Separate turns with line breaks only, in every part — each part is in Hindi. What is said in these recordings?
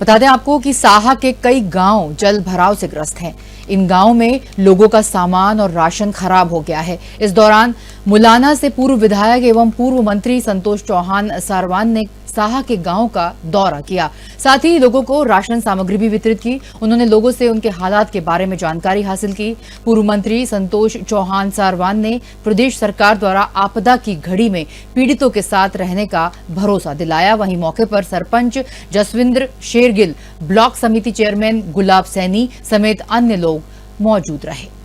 बता दें आपको कि साहा के कई गांव जल भराव से ग्रस्त हैं। इन गांवों में लोगों का सामान और राशन खराब हो गया है। इस दौरान मुलाना से पूर्व विधायक एवं पूर्व मंत्री संतोष चौहान सारवान ने साहा के गांव का दौरा किया, साथ ही लोगों को राशन सामग्री भी वितरित की। उन्होंने लोगों से उनके हालात के बारे में जानकारी हासिल की। पूर्व मंत्री संतोष चौहान सारवान ने प्रदेश सरकार द्वारा आपदा की घड़ी में पीड़ितों के साथ रहने का भरोसा दिलाया। वहीं मौके पर सरपंच जसविंद्र शेरगिल, ब्लॉक समिति चेयरमैन गुलाब सैनी समेत अन्य लोग मौजूद रहे।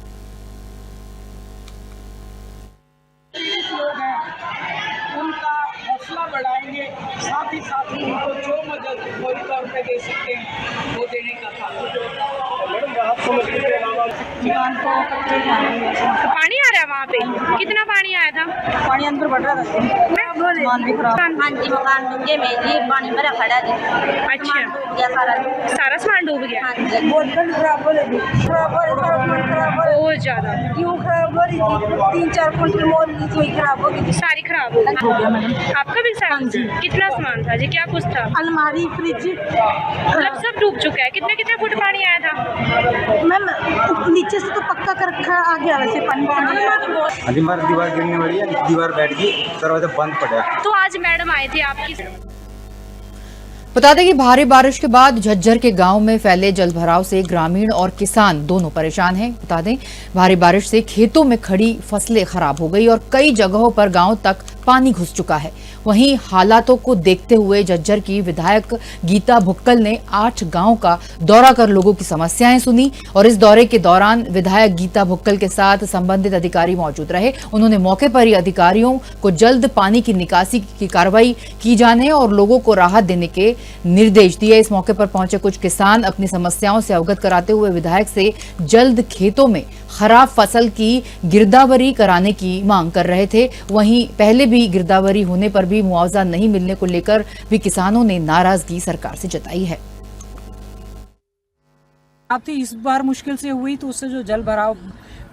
बढ़ाएंगे, साथ ही उनको जो मदद फौरी तौर पे दे सकते हैं वो देने का था।
पानी आ रहा है वहाँ पे, कितना पानी आया था?
पानी अंदर बढ़ रहा था, सामान भी खराब।
हाँ जी, मकान डूबे में जी पानी भरा खड़ा जी।
अच्छा,
डूब गया
सारा सामान डूब गया।
हाँ जी,
बहुत खराब हो रही,
बहुत ज्यादा।
क्यों खराब हो रही थी? 3-4 कुंटल मोल खराब हो गई,
सारी खराब हो गई। आपका भी सारा? कितना सामान था जी, क्या कुछ था?
अलमारी, फ्रिज,
मतलब सब डूब चुका है। कितने कितने फुट पानी आया था?
मैम नीचे से तो पक्का कर रखा आ गया, वैसे पानी
दीवार गिरने वाली है, दीवार बैठ गई, दरवाजा बंद पड़ा।
तो आज मैडम आए थे आपकी।
बता दें कि भारी बारिश के बाद झज्जर के गांव में फैले जलभराव से ग्रामीण और किसान दोनों परेशान हैं। बता दें भारी बारिश से खेतों में खड़ी फसलें खराब हो गई और कई जगहों पर गांव तक पानी घुस चुका है। वहीं हालातों को देखते हुए झज्जर की विधायक गीता भुक्कल ने 8 गांव का दौरा कर लोगों की समस्याएं सुनी और इस दौरे के दौरान विधायक गीता भुक्कल के साथ संबंधित अधिकारी मौजूद रहे। उन्होंने मौके पर ही अधिकारियों को जल्द पानी की निकासी की कार्रवाई की जाने और लोगों को राहत देने के निर्देश दिए। इस मौके पर पहुंचे कुछ किसान अपनी समस्याओं से अवगत कराते हुए विधायक से जल्द खेतों में खराब फसल की गिरदावरी कराने की मांग कर रहे थे। वहीं पहले भी गिरदावरी होने पर भी मुआवजा नहीं मिलने को लेकर भी किसानों ने नाराजगी सरकार से जताई है।
आप इस बार मुश्किल से हुई तो उससे जो जल भराव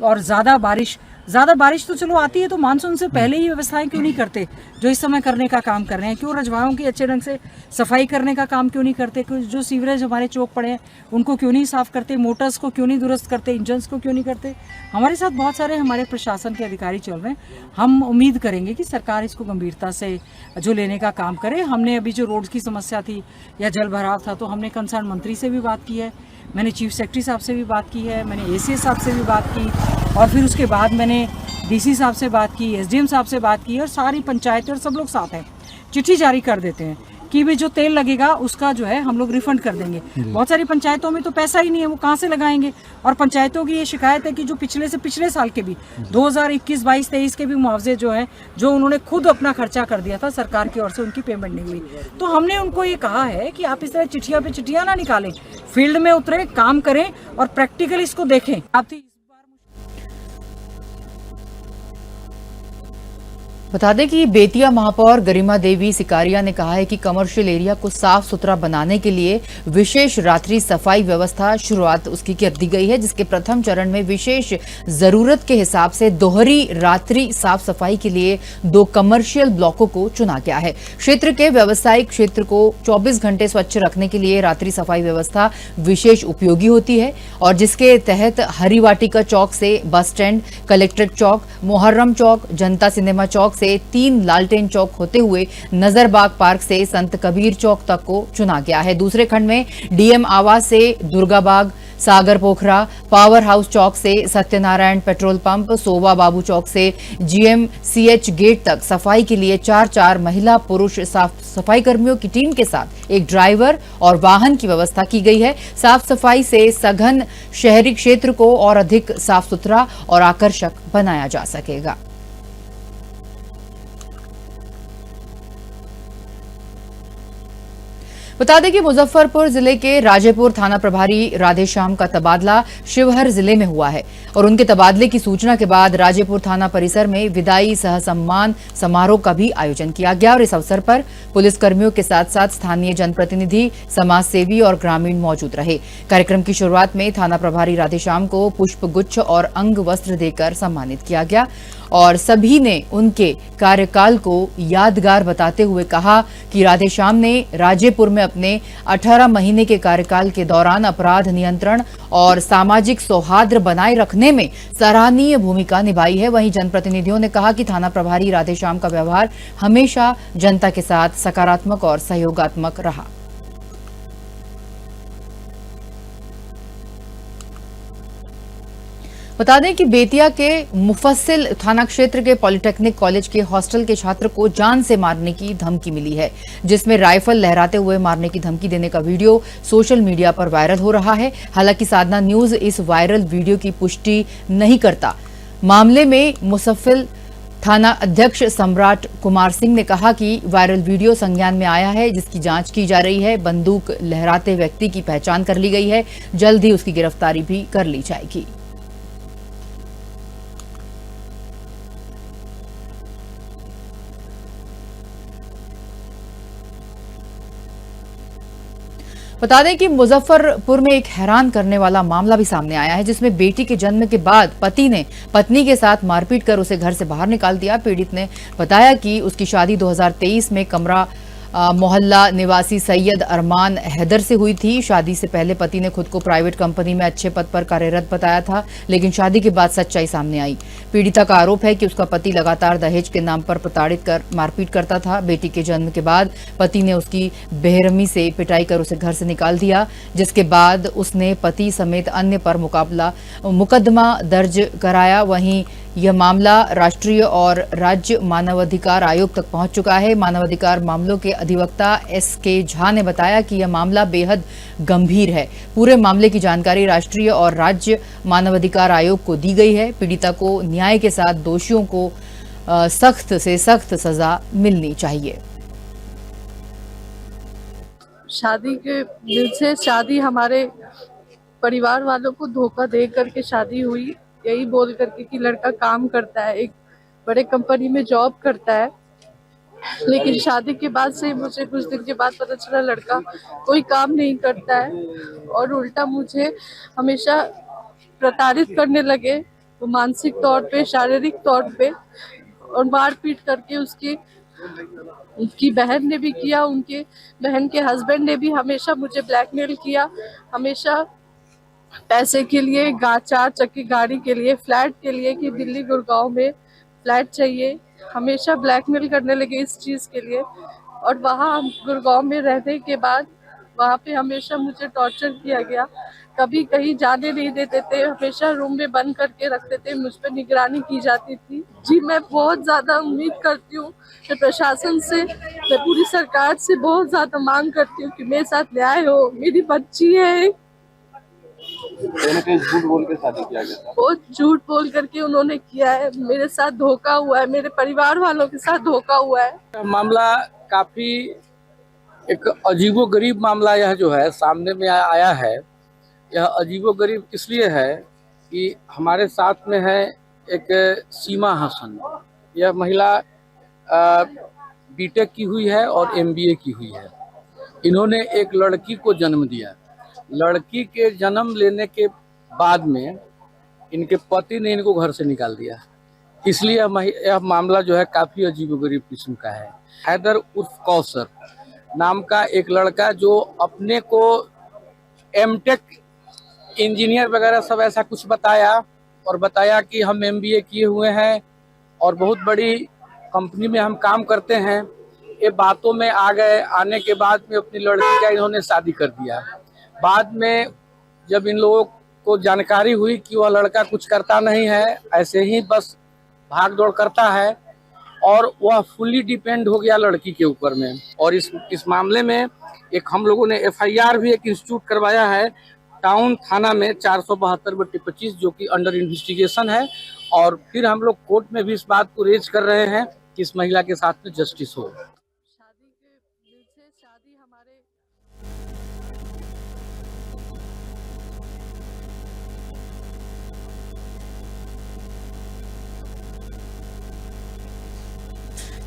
और ज्यादा बारिश तो चलो आती है, तो मानसून से पहले ही व्यवस्थाएं क्यों नहीं करते जो इस समय करने का काम कर रहे हैं? क्यों रजवाहों की अच्छे ढंग से सफाई करने का काम क्यों नहीं करते? क्यों जो सीवरेज हमारे चौक पड़े हैं उनको क्यों नहीं साफ करते? मोटर्स को क्यों नहीं दुरुस्त करते? इंजन्स को क्यों नहीं करते? हमारे साथ बहुत सारे हमारे प्रशासन के अधिकारी चल रहे हैं। हम उम्मीद करेंगे कि सरकार इसको गंभीरता से जो लेने का काम करे। हमने अभी जो रोड की समस्या थी या जल भराव था, तो हमने कंसर्न मंत्री से भी बात की है, मैंने चीफ सेक्रेटरी साहब से भी बात की है, मैंने एसीएस साहब से भी बात की और फिर उसके बाद मैंने डीसी साहब से बात की, एसडीएम साहब से बात की और सारी पंचायतें और सब लोग साथ हैं। चिट्ठी जारी कर देते हैं कि भी जो तेल लगेगा उसका जो है हम लोग रिफंड कर देंगे। बहुत सारी पंचायतों में तो पैसा ही नहीं है, वो कहाँ से लगाएंगे? और पंचायतों की ये शिकायत है कि जो पिछले से पिछले साल के भी 2021, 22, 23 के भी मुआवजे जो है, जो उन्होंने खुद अपना खर्चा कर दिया था, सरकार की ओर से उनकी पेमेंट नहीं हुई। तो हमने उनको ये कहा है कि आप इस तरह चिट्ठियां पे चिट्ठियां ना निकालें, फील्ड में उतरे, काम करें और प्रैक्टिकल इसको देखें। आप
बता दें कि बेतिया महापौर गरिमा देवी सिकारिया ने कहा है कि कमर्शियल एरिया को साफ सुथरा बनाने के लिए विशेष रात्रि सफाई व्यवस्था शुरुआत उसकी कर दी गई है, जिसके प्रथम चरण में विशेष जरूरत के हिसाब से दोहरी रात्रि साफ सफाई के लिए 2 कमर्शियल ब्लॉकों को चुना गया है। क्षेत्र के व्यावसायिक क्षेत्र को 24 घंटे स्वच्छ रखने के लिए रात्रि सफाई व्यवस्था विशेष उपयोगी होती है और जिसके तहत हरिवाटिका चौक से बस स्टैंड, कलेक्ट्रेट चौक, मुहर्रम चौक, जनता सिनेमा चौक से 3 लालटेन चौक होते हुए नजरबाग पार्क से संत कबीर चौक तक को चुना गया है। दूसरे खंड में डीएम आवास से दुर्गाबाग, सागर पोखरा, पावर हाउस चौक से सत्यनारायण पेट्रोल पंप, सोवा बाबू चौक से जीएमसीएच गेट तक सफाई के लिए 4-4 महिला पुरुष साफ सफाई कर्मियों की टीम के साथ एक ड्राइवर और वाहन की व्यवस्था की गई है। साफ सफाई से सघन शहरी क्षेत्र को और अधिक साफ सुथरा और आकर्षक बनाया जा सकेगा। बता दें कि मुजफ्फरपुर जिले के राजेपुर थाना प्रभारी राधेश्याम का तबादला शिवहर जिले में हुआ है और उनके तबादले की सूचना के बाद राजेपुर थाना परिसर में विदाई सह सम्मान समारोह का भी आयोजन किया गया और इस अवसर पर पुलिसकर्मियों के साथ साथ स्थानीय जनप्रतिनिधि, समाजसेवी और ग्रामीण मौजूद रहे। कार्यक्रम की शुरुआत में थाना प्रभारी राधेश्याम को पुष्प गुच्छ और अंग वस्त्र देकर सम्मानित किया गया और सभी ने उनके कार्यकाल को यादगार बताते हुए कहा कि राधेश्याम ने राजेपुर में अपने 18 महीने के कार्यकाल के दौरान अपराध नियंत्रण और सामाजिक सौहार्द बनाए रखने में सराहनीय भूमिका निभाई है। वहीं जनप्रतिनिधियों ने कहा कि थाना प्रभारी राधेश्याम का व्यवहार हमेशा जनता के साथ सकारात्मक और सहयोगात्मक रहा। बता दें कि बेतिया के मुफस्सिल थाना क्षेत्र के पॉलिटेक्निक कॉलेज के हॉस्टल के छात्र को जान से मारने की धमकी मिली है, जिसमें राइफल लहराते हुए मारने की धमकी देने का वीडियो सोशल मीडिया पर वायरल हो रहा है। हालांकि साधना न्यूज इस वायरल वीडियो की पुष्टि नहीं करता। मामले में मुफस्सिल थाना अध्यक्ष सम्राट कुमार सिंह ने कहा कि वायरल वीडियो संज्ञान में आया है, जिसकी जांच की जा रही है। बंदूक लहराते व्यक्ति की पहचान कर ली गई है, जल्द ही उसकी गिरफ्तारी भी कर ली जाएगी। बता दें कि मुजफ्फरपुर में एक हैरान करने वाला मामला भी सामने आया है, जिसमें बेटी के जन्म के बाद पति ने पत्नी के साथ मारपीट कर उसे घर से बाहर निकाल दिया। पीड़ित ने बताया कि उसकी शादी 2023 में कमरा मोहल्ला निवासी सैयद अरमान हैदर से हुई थी। शादी से पहले पति ने खुद को प्राइवेट कंपनी में अच्छे पद पर कार्यरत बताया था, लेकिन शादी के बाद सच्चाई सामने आई। पीड़िता का आरोप है कि उसका पति लगातार दहेज के नाम पर प्रताड़ित कर मारपीट करता था। बेटी के जन्म के बाद पति ने उसकी बेरहमी से पिटाई कर उसे घर से निकाल दिया, जिसके बाद उसने पति समेत अन्य पर मुकदमा दर्ज कराया। वहीं यह मामला राष्ट्रीय और राज्य मानवाधिकार आयोग तक पहुंच चुका है। मानवाधिकार मामलों के अधिवक्ता SK झा ने बताया कि यह मामला बेहद गंभीर है। पूरे मामले की जानकारी राष्ट्रीय और राज्य मानवाधिकार आयोग को दी गई है। पीड़िता को न्याय के साथ दोषियों को सख्त से सख्त सजा मिलनी चाहिए।
शादी के दिन से शादी हमारे परिवार वालों को धोखा दे करके शादी हुई, यही बोल करके कि लड़का काम करता है, एक बड़े कंपनी में जॉब करता है। लेकिन शादी के बाद से मुझे कुछ दिन के बाद पता चला लड़का कोई काम नहीं करता है और उल्टा मुझे हमेशा प्रताड़ित करने लगे। वो मानसिक तौर पे, शारीरिक तौर पे और मारपीट करके उनकी बहन ने भी किया, उनके बहन के हस्बैंड ने भी हमेशा मुझे ब्लैकमेल किया। हमेशा पैसे के लिए, 4 चक्की गाड़ी के लिए, फ्लैट के लिए कि दिल्ली गुड़गांव में फ्लैट चाहिए, हमेशा ब्लैकमेल करने लगे इस चीज़ के लिए। और वहाँ गुड़गांव में रहने के बाद वहाँ पे हमेशा मुझे टॉर्चर किया गया, कभी कहीं जाने नहीं देते थे, हमेशा रूम में बंद करके रखते थे, मुझ पर निगरानी की जाती थी। जी मैं बहुत ज़्यादा उम्मीद करती हूँ कि प्रशासन से, मैं पूरी सरकार से बहुत ज़्यादा मांग करती हूँ कि मेरे साथ न्याय हो। मेरी बच्ची है,
झूठ बोल के शादी किया गया था।
बहुत झूठ बोल करके उन्होंने किया है, मेरे साथ धोखा हुआ है, मेरे परिवार वालों के साथ धोखा हुआ है।
मामला काफी एक अजीबोगरीब मामला यह जो है सामने में आया है। यह अजीबोगरीब इसलिए है कि हमारे साथ में है एक सीमा हसन। यह महिला बीटेक की हुई है और MBA की हुई है। इन्होंने एक लड़की को जन्म दिया। लड़की के जन्म लेने के बाद में इनके पति ने इनको घर से निकाल दिया। इसलिए यह मामला जो है काफ़ी अजीबोगरीब किस्म का है। हैदर उर्फ कौसर नाम का एक लड़का जो अपने को MTech इंजीनियर वगैरह सब ऐसा कुछ बताया और बताया कि हम MBA किए हुए हैं और बहुत बड़ी कंपनी में हम काम करते हैं। ये बातों में आ गए। आने के बाद में अपनी लड़की का इन्होंने शादी कर दिया। बाद में जब इन लोगों को जानकारी हुई कि वह लड़का कुछ करता नहीं है, ऐसे ही बस भाग दौड़ करता है और वह फुल्ली डिपेंड हो गया लड़की के ऊपर में। और इस मामले में एक हम लोगों ने FIR भी एक इंस्टीट्यूट करवाया है टाउन थाना में 472/25 जो कि अंडर इन्वेस्टिगेशन है। और फिर हम लोग कोर्ट में भी इस बात को रेज कर रहे हैं कि इस महिला के साथ में जस्टिस हो।
शादी के दिल से शादी हमारे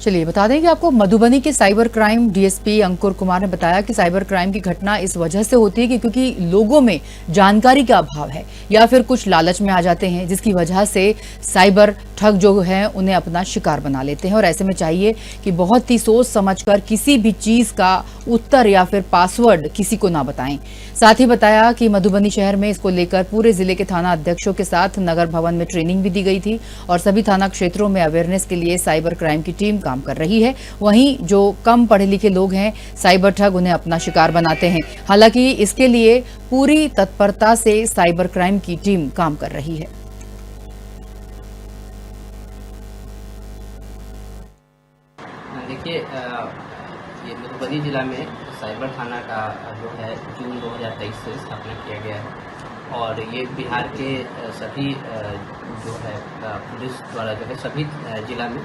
चलिए बता दें कि आपको मधुबनी के साइबर क्राइम डीएसपी अंकुर कुमार ने बताया कि साइबर क्राइम की घटना इस वजह से होती है कि क्योंकि लोगों में जानकारी का अभाव है या फिर कुछ लालच में आ जाते हैं, जिसकी वजह से साइबर ठग जो है उन्हें अपना शिकार बना लेते हैं। और ऐसे में चाहिए कि बहुत ही सोच समझकर किसी भी चीज का उत्तर या फिर पासवर्ड किसी को ना बताएं। साथ ही बताया कि मधुबनी शहर में इसको लेकर पूरे जिले के थाना अध्यक्षों के साथ नगर भवन में ट्रेनिंग भी दी गई थी और सभी थाना क्षेत्रों में अवेयरनेस के लिए साइबर क्राइम की टीम काम कर रही है। वहीं जो कम पढ़े लिखे लोग हैं, साइबर ठग उन्हें अपना शिकार बनाते हैं। हालांकि इसके लिए पूरी तत्परता से साइबर क्राइम की टीम काम कर रही है।
देखिए, ये मधुबनी जिला में साइबर थाना का जो है जून 2023 से स्थापना किया गया है और ये बिहार के सभी जो है पुलिस द्वारा जो है सभी जिला में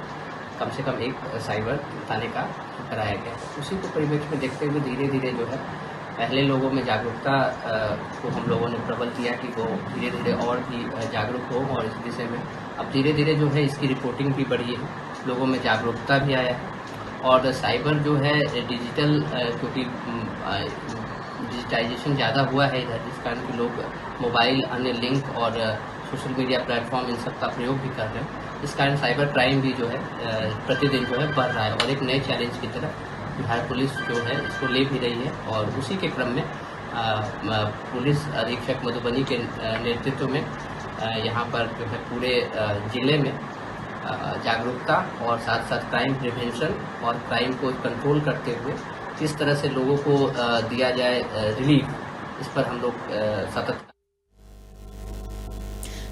कम से कम एक साइबर थाने का कराया गया है। उसी को परिप्रेक्ष्य में देखते हुए धीरे धीरे जो है पहले लोगों में जागरूकता को हम लोगों ने प्रबल किया कि वो धीरे धीरे और भी जागरूक हो और इस विषय में अब धीरे धीरे जो है इसकी रिपोर्टिंग भी बढ़ी है, लोगों में जागरूकता भी आया है। और साइबर जो है डिजिटल क्योंकि डिजिटाइजेशन ज़्यादा हुआ है इधर, जिस कारण कि लोग मोबाइल, अन्य लिंक और सोशल मीडिया प्लेटफॉर्म इन सब का प्रयोग भी कर रहे हैं। इस कारण साइबर क्राइम भी जो है प्रतिदिन जो है बढ़ रहा है और एक नए चैलेंज की तरह बिहार पुलिस जो है इसको ले भी रही है। और उसी के क्रम में पुलिस अधीक्षक मधुबनी के नेतृत्व में यहाँ पर जो है पूरे जिले में जागरूकता और साथ साथ क्राइम प्रिवेंशन और क्राइम को कंट्रोल करते हुए किस तरह से लोगों को दिया जाए रिलीफ, इस पर हम लोग सतत।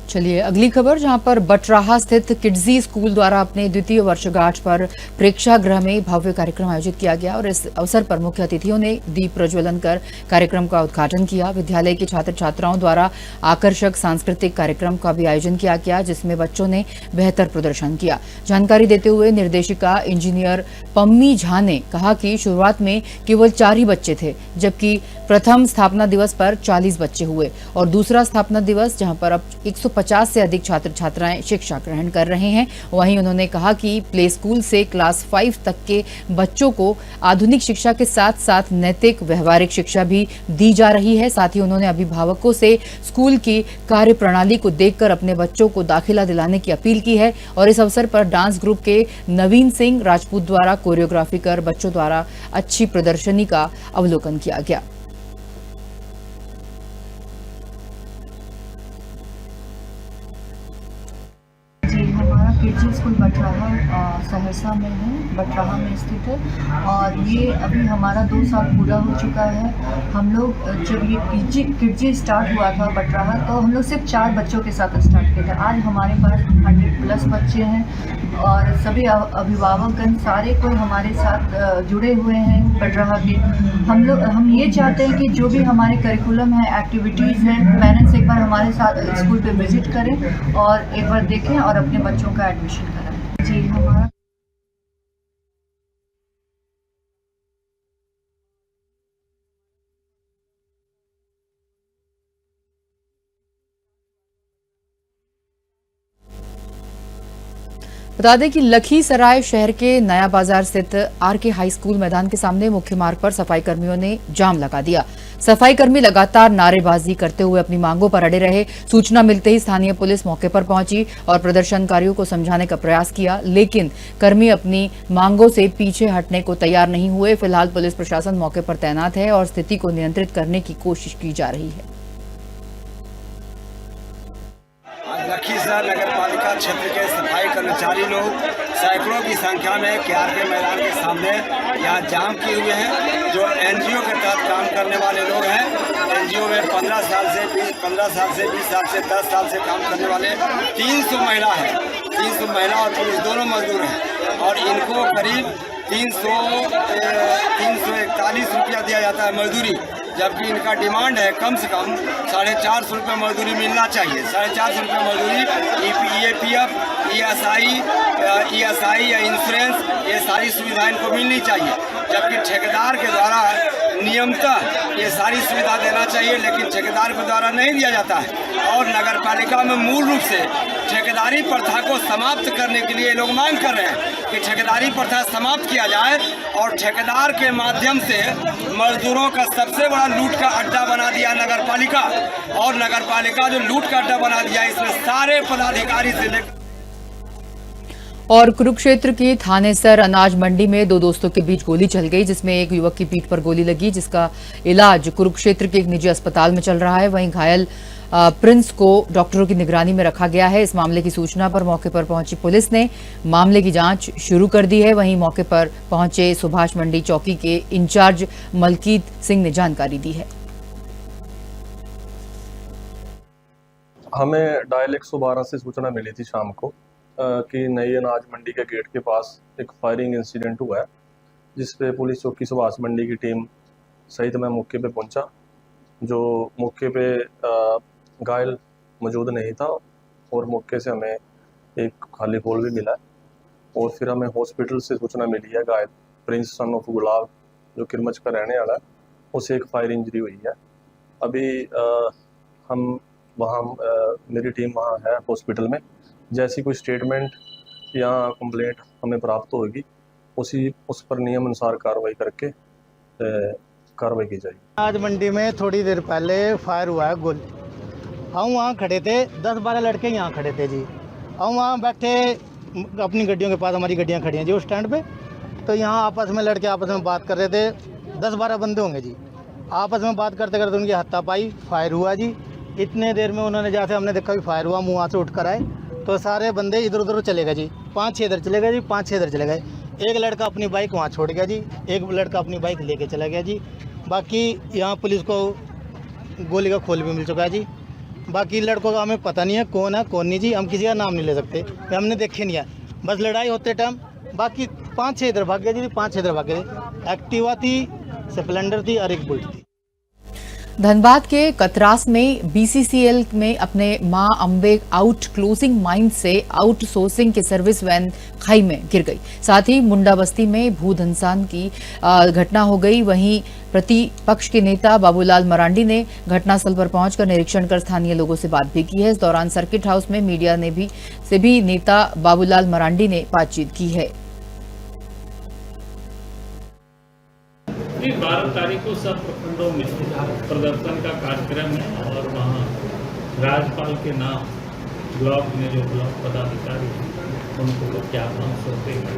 चलिए अगली खबर, जहां पर बटराहा स्थित किड्जी स्कूल द्वारा अपने द्वितीय वर्षगांठ पर प्रेक्षागृह में भव्य कार्यक्रम आयोजित किया गया और इस अवसर पर मुख्य अतिथियों ने दीप प्रज्वलन कर कार्यक्रम का उद्घाटन किया। विद्यालय के छात्र छात्राओं द्वारा आकर्षक सांस्कृतिक कार्यक्रम का भी आयोजन किया गया, जिसमें बच्चों ने बेहतर प्रदर्शन किया। जानकारी देते हुए निर्देशिका इंजीनियर पम्मी झा ने कहा कि शुरुआत में केवल 4 ही बच्चे थे, जबकि प्रथम स्थापना दिवस पर 40 बच्चे हुए और दूसरा स्थापना दिवस जहां पर अब 150 से अधिक छात्र छात्राएं शिक्षा ग्रहण कर रहे हैं। वहीं उन्होंने कहा कि प्ले स्कूल से क्लास 5 तक के बच्चों को आधुनिक शिक्षा के साथ साथ नैतिक व्यवहारिक शिक्षा भी दी जा रही है। साथ ही उन्होंने अभिभावकों से स्कूल की कार्यप्रणाली को देखकर अपने बच्चों को दाखिला दिलाने की अपील की है। और इस अवसर पर डांस ग्रुप के नवीन सिंह राजपूत द्वारा कोरियोग्राफी कर बच्चों द्वारा अच्छी प्रदर्शनी का अवलोकन किया गया।
किड्जी स्कूल बटराहा सहरसा में है, बटराहा में स्थित है और ये अभी हमारा 2 साल पूरा हो चुका है। हम लोग जब ये किड्जी स्टार्ट हुआ था बटराहा, तो हम लोग सिर्फ 4 बच्चों के साथ स्टार्ट किया था। आज हमारे पास 100+ बच्चे हैं और सभी अभिभावकगण सारे कोई हमारे साथ जुड़े हुए हैं बटराहा के। हम ये चाहते हैं कि जो भी हमारे करिकुलम है, एक्टिविटीज़ हैं, पेरेंट्स एक बार हमारे साथ स्कूल पे विजिट करें और एक बार देखें और अपने बच्चों का एडमिशन कराएं। जी हमारा
बता दें कि लखीसराय शहर के नया बाजार स्थित आरके हाई स्कूल मैदान के सामने मुख्य मार्ग पर सफाई कर्मियों ने जाम लगा दिया। सफाई कर्मी लगातार नारेबाजी करते हुए अपनी मांगों पर अड़े रहे। सूचना मिलते ही स्थानीय पुलिस मौके पर पहुंची और प्रदर्शनकारियों को समझाने का प्रयास किया, लेकिन कर्मी अपनी मांगों से पीछे हटने को तैयार नहीं हुए। फिलहाल पुलिस प्रशासन मौके पर तैनात है और स्थिति को नियंत्रित करने की कोशिश की जा रही है।
लखीसराय नगर पालिका क्षेत्र के सफाई कर्मचारी लोग सैकड़ों की संख्या में केआरके मैदान के सामने यहाँ जाम किए हुए हैं। जो एनजीओ के तहत काम करने वाले लोग हैं, एनजीओ में 15 साल से 20 साल से 10 साल से काम करने वाले 300 महिला है। 300 महिला और पुरुष दोनों मजदूर हैं और इनको करीब 341 रुपया दिया जाता है मजदूरी, जबकि इनका डिमांड है कम से कम 450 रुपये मजदूरी मिलना चाहिए। 450 रुपये मजदूरी, EPF, ESI या इंश्योरेंस, ये सारी सुविधाएं इनको मिलनी चाहिए। जबकि ठेकेदार के द्वारा नियमतः ये सारी सुविधा देना चाहिए, लेकिन ठेकेदार के द्वारा नहीं दिया जाता है। और नगर पालिका में मूल रूप से ठेकेदारी प्रथा को समाप्त करने के लिए ये लोग मांग कर रहे हैं कि ठेकेदारी प्रथा समाप्त किया जाए और ठेकेदार के माध्यम से मजदूरों का सबसे बड़ा लूट का अड्डा बना दिया नगर पालिका। और नगर पालिका जो लूट का अड्डा बना दिया, इसमें सारे पदाधिकारी से लेकर
और कुरुक्षेत्र की थानेसर अनाज मंडी में दो दोस्तों के बीच गोली चल गई, जिसमें एक युवक की पीठ पर गोली लगी, जिसका इलाज कुरुक्षेत्र के एक निजी अस्पताल में चल रहा है। वहीं घायल प्रिंस को डॉक्टरों की निगरानी में रखा गया है। इस मामले की सूचना पर मौके पर पहुंची पुलिस ने मामले की जांच शुरू कर दी है। वहीं मौके पर पहुंचे सुभाष मंडी चौकी के इंचार्ज मलकीत सिंह ने जानकारी दी है।
हमें डायल 112 से सूचना मिली थी शाम को कि नई अनाज मंडी के गेट के पास एक फायरिंग इंसिडेंट हुआ है, जिस पे पुलिस चौकी सुभाष मंडी की टीम सहित मैं मौके पे पहुंचा। जो मौके पे घायल मौजूद नहीं था और मौके से हमें एक खाली पोल भी मिला है। और फिर हमें हॉस्पिटल से सूचना मिली है घायल प्रिंस सन ऑफ गुलाब जो किरमच का रहने वाला है, उसे एक फायर इंजरी हुई है। अभी हम वहाँ मेरी टीम वहाँ है हॉस्पिटल में। जैसी कोई स्टेटमेंट या कंप्लेंट हमें प्राप्त होगी उस पर नियम अनुसार कार्रवाई करके कार्रवाई की जाएगी।
आज मंडी में थोड़ी देर पहले फायर हुआ है गोली। हम वहाँ खड़े थे, 10-12 लड़के यहाँ खड़े थे जी। हम वहाँ बैठे अपनी गड्डियों के पास, हमारी गड्डियाँ खड़ी हैं जी उस स्टैंड पे। तो यहाँ आपस में लड़के आपस में बात कर रहे थे, 10-12 बंदे होंगे जी। आपस में बात करते करते उनकी हाथापाई, फायर हुआ जी। इतने देर में उन्होंने जैसे हमने देखा भी फायर हुआ, मुँह वहाँ से उठ कर आए तो सारे बंदे इधर उधर चले गए जी। 5-6 इधर चले गए जी, 5-6 इधर चले गए। एक लड़का अपनी बाइक वहाँ छोड़ गया जी, एक लड़का अपनी बाइक लेके चला गया जी। बाकी यहाँ पुलिस को गोली का खोल भी मिल चुका है जी। बाकी लड़कों का हमें पता नहीं है कौन है कौन नहीं जी, हम किसी का नाम नहीं ले सकते, हमने देखे नहीं है। बस लड़ाई होते टाइम बाकी 5-6 इधर भाग गए जी, 5-6 इधर भाग गए। एक्टिवा थी, स्प्लेंडर थी और एक बुलेट थी।
धनबाद के कतरास में बीसीसीएल में अपने मां अम्बे आउट क्लोजिंग माइन से आउटसोर्सिंग की सर्विस वैन खाई में गिर गई। साथ ही मुंडा बस्ती में भूधंसान की घटना हो गई। वहीं प्रतिपक्ष के नेता बाबूलाल मरांडी ने घटनास्थल पर पहुंचकर निरीक्षण कर स्थानीय लोगों से बात भी की है। इस दौरान सर्किट हाउस में मीडिया ने भी नेता बाबूलाल मरांडी ने बातचीत की है।
12 तारीख को सब प्रखंडों में प्रदर्शन का कार्यक्रम है और वहाँ राज्यपाल के नाम ब्लॉक में जो ब्लॉक पदाधिकारी उनको ज्ञापन सौंपेंगे।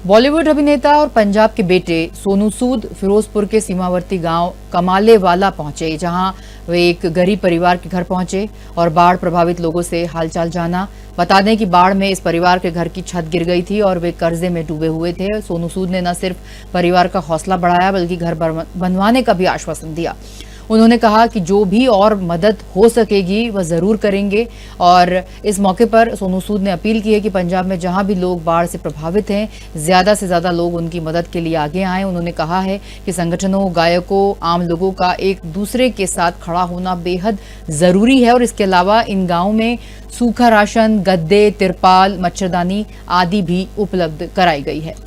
बॉलीवुड अभिनेता और पंजाब के बेटे सोनू सूद फिरोजपुर के सीमावर्ती गांव कमालेवाला पहुंचे, जहां वे एक गरीब परिवार के घर पहुंचे और बाढ़ प्रभावित लोगों से हालचाल जाना। बता दें कि बाढ़ में इस परिवार के घर की छत गिर गई थी और वे कर्जे में डूबे हुए थे। सोनू सूद ने न सिर्फ परिवार का हौसला बढ़ाया बल्कि घर बनवाने का भी आश्वासन दिया। उन्होंने कहा कि जो भी और मदद हो सकेगी वह जरूर करेंगे। और इस मौके पर सोनू सूद ने अपील की है कि पंजाब में जहां भी लोग बाढ़ से प्रभावित हैं, ज्यादा से ज्यादा लोग उनकी मदद के लिए आगे आएं। उन्होंने कहा है कि संगठनों, गायकों, आम लोगों का एक दूसरे के साथ खड़ा होना बेहद जरूरी है और इसके अलावा इन गांवों में सूखा राशन, गद्दे, तिरपाल, मच्छरदानी आदि भी उपलब्ध कराई गई है।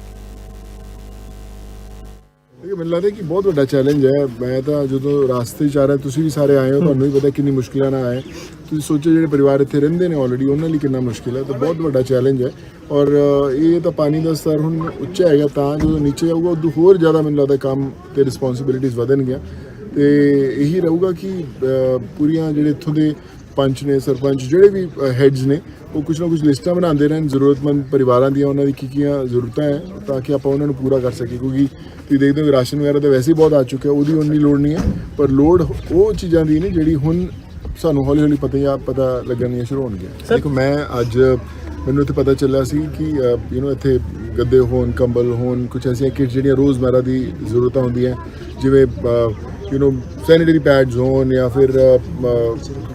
ਮੈਨੂੰ ਲੱਗਦਾ ਕਿ ਬਹੁਤ ਵੱਡਾ ਚੈਲੰਜ ਹੈ। ਮੈਂ ਤਾਂ ਜਦੋਂ ਰਾਸਤੇ 'ਚ ਆ ਰਿਹਾ, ਤੁਸੀਂ ਵੀ ਸਾਰੇ ਆਏ ਹੋ, ਤੁਹਾਨੂੰ ਵੀ ਪਤਾ ਕਿੰਨੀ ਮੁਸ਼ਕਿਲਾਂ ਨਾਲ ਆਏ। ਤੁਸੀਂ ਸੋਚੋ ਜਿਹੜੇ ਪਰਿਵਾਰ ਇੱਥੇ ਰਹਿੰਦੇ ਨੇ ਆਲਰੇਡੀ ਉਹਨਾਂ ਲਈ ਕਿੰਨਾ ਮੁਸ਼ਕਿਲ ਹੈ। ਤਾਂ ਬਹੁਤ ਵੱਡਾ ਚੈਲੰਜ ਹੈ ਔਰ ਇਹ ਤਾਂ ਪਾਣੀ ਦਾ ਸਤਰ ਹੁਣ ਉੱਚਾ ਹੈਗਾ, ਤਾਂ ਜਦੋਂ ਨੀਚੇ ਆਊਗਾ ਉਦੋਂ ਹੋਰ ਜ਼ਿਆਦਾ ਮੈਨੂੰ ਲੱਗਦਾ ਕੰਮ ਤੇ ਰਿਸਪੌਂਸਿਬਿਲਿਟੀਜ਼ ਵਧਣਗੀਆਂ। ਤੇ ਇਹੀ ਰਹੂਗਾ ਕਿ ਪੂਰੀਆਂ ਜਿਹੜੇ ਇੱਥੋਂ ਦੇ ਪੰਚ ਨੇ, ਸਰਪੰਚ, ਜਿਹੜੇ ਵੀ ਹੈਡਸ ਨੇ, ਉਹ ਕੁਛ ਨਾ ਕੁਛ ਲਿਸਟਾਂ ਬਣਾਉਂਦੇ ਰਹਿਣ ਜ਼ਰੂਰਤਮੰਦ ਪਰਿਵਾਰਾਂ ਦੀਆਂ, ਉਹਨਾਂ ਦੀ ਕੀ ਜ਼ਰੂਰਤਾਂ ਹੈ, ਤਾਂ ਕਿ ਆਪਾਂ ਉਹਨਾਂ ਨੂੰ ਪੂਰਾ ਕਰ ਸਕੀਏ। ਕਿਉਂਕਿ ਤੁਸੀਂ ਦੇਖਦੇ ਹੋ ਰਾਸ਼ਨ ਵਗੈਰਾ ਤਾਂ ਵੈਸੇ ਹੀ ਬਹੁਤ ਆ ਚੁੱਕਿਆ, ਉਹਦੀ ਉਨੀ ਲੋੜ ਨਹੀਂ ਹੈ, ਪਰ ਲੋੜ ਉਹ ਚੀਜ਼ਾਂ ਦੀ ਨੇ ਜਿਹੜੀ ਹੁਣ ਸਾਨੂੰ ਹੌਲੀ ਹੌਲੀ ਪਤਾ ਲੱਗਣੀਆਂ ਸ਼ੁਰੂ ਹੋਣਗੀਆਂ। ਦੇਖੋ ਮੈਂ ਅੱਜ ਮੈਨੂੰ ਇੱਥੇ ਪਤਾ ਚੱਲਿਆ ਸੀ ਕਿ ਇੱਥੇ ਗੱਦੇ ਹੋਣ, ਕੰਬਲ ਹੋਣ, ਕੁਛ ਐਸੀਆਂ ਕਿਟਸ ਜਿਹੜੀਆਂ ਰੋਜ਼ਮर्रा ਦੀ ਜ਼ਰੂਰਤਾਂ ਹੁੰਦੀਆਂ, ਜਿਵੇਂ ਸੈਨੀਟਰੀ ਪੈਡਸ ਹੋਣ ਜਾਂ ਫਿਰ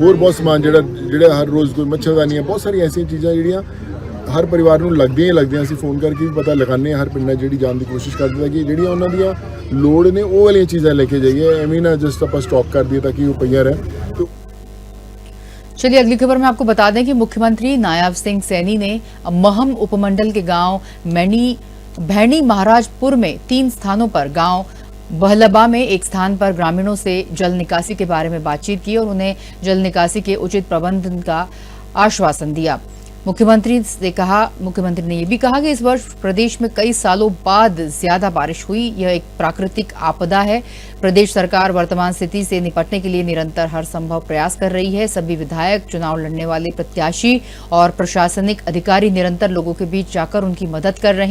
ਹੋਰ ਬਹੁਤ ਸਮਾਨ ਜਿਹੜਾ ਹਰ ਰੋਜ਼ ਕੋਈ ਮੱਛਰਦਾਨੀਆਂ, ਬਹੁਤ ਸਾਰੀਆਂ ਐਸੀਆਂ ਚੀਜ਼ਾਂ ਜਿਹੜੀਆਂ ਹਰ ਪਰਿਵਾਰ ਨੂੰ ਲੱਗਦੀਆਂ। ਅਸੀਂ ਫੋਨ ਕਰਕੇ ਵੀ ਪਤਾ ਲਗਾਉਂਦੇ ਹਾਂ, ਹਰ ਪਿੰਡਾਂ ਜਿਹੜੀ ਜਾਣ ਦੀ ਕੋਸ਼ਿਸ਼ ਕਰਦੇ ਹਾਂ ਕਿ ਜਿਹੜੀਆਂ ਉਹਨਾਂ ਦੀਆਂ ਲੋੜ ਨੇ ਉਹ ਵਾਲੀਆਂ ਚੀਜ਼ਾਂ ਲੈ ਕੇ ਜਾਈਏ, ਐਵੇਂ ਨਾ ਜਸਟ ਆਪਾਂ ਸਟਾਕ ਕਰ ਦਈਏ ਤਾਂ ਕਿ ਉਹ ਪਈਆਂ ਰਹਿਣ।
चलिए अगली खबर में आपको बता दें कि मुख्यमंत्री नायब सिंह सैनी ने महम उपमंडल के गांव भैणी महाराजपुर में 3 स्थानों पर गांव बहलबा में एक स्थान पर ग्रामीणों से जल निकासी के बारे में बातचीत की और उन्हें जल निकासी के उचित प्रबंधन का आश्वासन दिया। मुख्यमंत्री ने यह भी कहा कि इस वर्ष प्रदेश में कई सालों बाद ज्यादा बारिश हुई। यह एक प्राकृतिक आपदा है। प्रदेश सरकार वर्तमान स्थिति से निपटने के लिए निरंतर हर संभव प्रयास कर रही है। सभी विधायक, चुनाव लड़ने वाले प्रत्याशी और प्रशासनिक अधिकारी निरंतर लोगों के बीच जाकर उनकी मदद कर रहे हैं।